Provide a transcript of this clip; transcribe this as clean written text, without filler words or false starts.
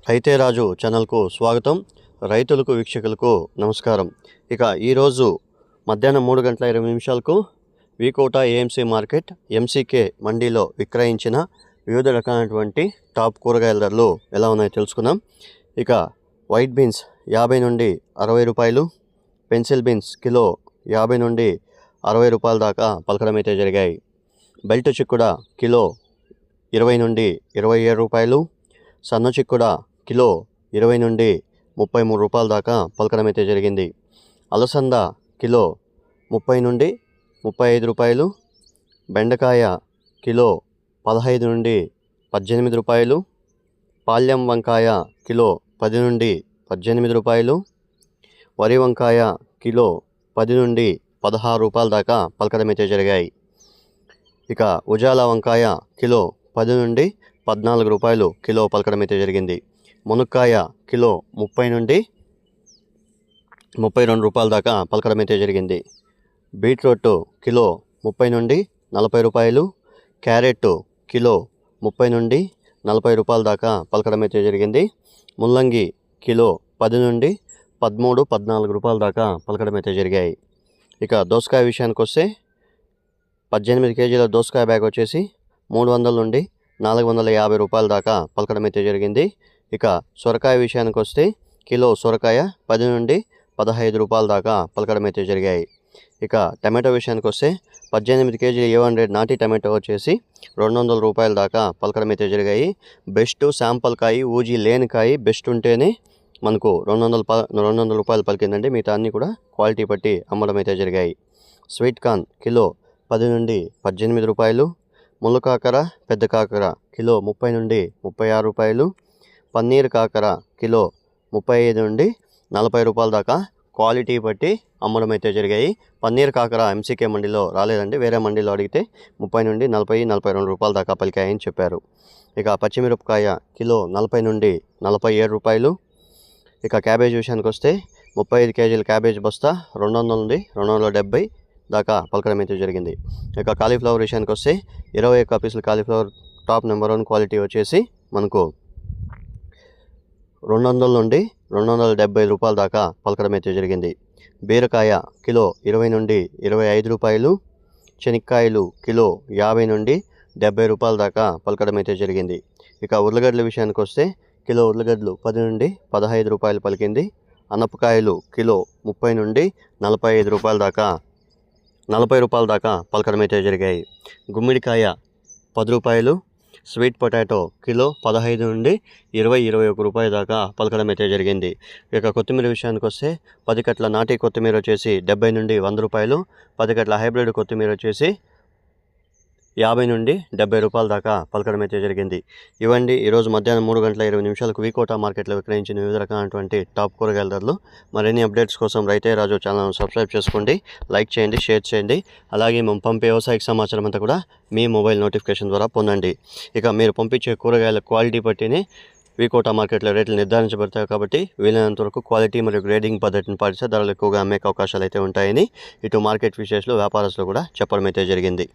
రైతే రాజు ఛానల్కు స్వాగతం. రైతులకు వీక్షకులకు నమస్కారం. ఇక ఈరోజు మధ్యాహ్నం 3 గంటల 20 నిమిషాలకు వికోట ఏఎంసీ మార్కెట్ ఎంసీకే మండీలో విక్రయించిన వివిధ రకాలైనటువంటి టాప్ కూరగాయల ధరలు ఎలా ఉన్నాయో తెలుసుకుందాం. ఇక వైట్ బీన్స్ 50 నుండి 60 రూపాయలు, పెన్సిల్ బీన్స్ కిలో 50 నుండి 60 రూపాయల దాకా పలకడం అయితే జరిగాయి. బెల్ట్ చిక్కుడ కిలో 20 నుండి 27 రూపాయలు, సన్న చిక్కుడ కిలో 20 నుండి 33 రూపాయల దాకా పలకడం అయితే జరిగింది. అలసంద కిలో 30 నుండి 35 రూపాయలు, బెండకాయ కిలో 15 నుండి 18 రూపాయలు, పాల్యం వంకాయ కిలో 10 నుండి 18 రూపాయలు, వరి వంకాయ కిలో 10 నుండి 16 రూపాయల దాకా పలకడం అయితే జరిగాయి. ఇక ఉజాల వంకాయ కిలో 10 నుండి 14 రూపాయలు కిలో పలకడం అయితే జరిగింది. మునక్కాయ కిలో 30 నుండి 32 రూపాయల దాకా పలకడం అయితే జరిగింది. బీట్రూట్ కిలో 30 నుండి 40 రూపాయలు, క్యారెట్ కిలో 30 నుండి 40 రూపాయల దాకా పలకడం అయితే జరిగింది. ముల్లంగి కిలో 10 నుండి 13-14 రూపాయల దాకా పలకడం అయితే జరిగాయి. ఇక దోసకాయ విషయానికి వస్తే 18 కేజీల దోసకాయ బ్యాగ్ వచ్చేసి 300 నుండి 450 రూపాయల దాకా పలకడం అయితే జరిగింది. ఇక సొరకాయ విషయానికి వస్తే కిలో సొరకాయ 10 నుండి 15 రూపాయల దాకా పలకడం అయితే జరిగాయి. ఇక టమాటో విషయానికి వస్తే 18 కేజీల A1 నాటి టమాటో వచ్చేసి 200 రూపాయల దాకా పలకడం అయితే జరిగాయి. బెస్ట్ శాంపుల్ కాయ, ఊజీ లేని కాయ బెస్ట్ ఉంటేనే మనకు 200 రూపాయలు పలికిందండి. మిగతా అన్నీ కూడా క్వాలిటీ బట్టి అమ్మడం అయితే జరిగాయి. స్వీట్ కార్న్ కిలో 10 నుండి 18 రూపాయలు, ముళ్ళు కాకర పెద్ద కాకర కిలో 30 నుండి 36 రూపాయలు, పన్నీర్ కాకర కిలో 35 నుండి 40 రూపాయల దాకా క్వాలిటీ బట్టి అమ్మడం అయితే జరిగాయి. పన్నీర్ కాకర ఎంసీకే మండీలో రాలేదండి, వేరే మండీలో అడిగితే 30 నుండి 40-42 రూపాయల దాకా పలికాయని చెప్పారు. ఇక పచ్చిమిరపకాయ కిలో 40 నుండి 47 రూపాయలు. ఇక క్యాబేజ్ విషయానికి వస్తే 35 కేజీల క్యాబేజ్ బస్తా 200 నుండి 270 దాకా పలకడం అయితే జరిగింది. ఇక కాలీఫ్లవర్ విషయానికి వస్తే 21 పీసుల కాలీఫ్లవర్ టాప్ నెంబర్ 1 క్వాలిటీ వచ్చేసి మనకు 200 నుండి 270 రూపాయల దాకా పలకడం అయితే జరిగింది. బీరకాయ కిలో 20 నుండి 25 రూపాయలు, శనక్కాయలు కిలో 50 నుండి 70 రూపాయల దాకా పలకడం అయితే జరిగింది. ఇక ఉర్లగడ్డల విషయానికి వస్తే కిలో ఉర్లగడ్డలు 10 నుండి 15 రూపాయలు పలికింది. అనపకాయలు కిలో 30 నుండి 45 రూపాయల దాకా 40 రూపాయల దాకా పలకడం అయితే జరిగాయి. గుమ్మిడికాయ 10 రూపాయలు, స్వీట్ పొటాటో కిలో 15 నుండి 20-21 రూపాయల దాకా పలకడం అయితే జరిగింది. ఇక కొత్తిమీర విషయానికి వస్తే 10 కట్ల నాటి కొత్తిమీర వచ్చేసి 70 నుండి 100 రూపాయలు, 10 కట్ల హైబ్రిడ్ కొత్తిమీర వచ్చేసి 50 నుండి 70 రూపాయల దాకా పలకడం అయితే జరిగింది. ఇవండి ఈరోజు మధ్యాహ్నం 3 గంటల 20 నిమిషాలకు వికోట మార్కెట్లో విక్రయించిన వివిధ రకాలైనటువంటి టాప్ కూరగాయల ధరలు. మరిన్ని అప్డేట్స్ కోసం రైతే రాజు ఛానల్ను సబ్స్క్రైబ్ చేసుకోండి, లైక్ చేయండి, షేర్ చేయండి. అలాగే మేము పంపే వ్యవసాయ సమాచారం అంతా కూడా మీ మొబైల్ నోటిఫికేషన్ ద్వారా పొందండి. ఇక మీరు పంపించే కూరగాయల క్వాలిటీ బట్టినే వికోట మార్కెట్లో రేట్లు నిర్ధారించబడతాయి కాబట్టి వీలైనంత వరకు క్వాలిటీ మరియు గ్రేడింగ్ పద్ధతిని పాటిస్తే ధరలు ఎక్కువగా అమ్మే అవకాశాలు అయితే ఉంటాయని ఇటు మార్కెట్ విశేషాలు వ్యాపారస్తులు కూడా చెప్పడం అయితే జరిగింది.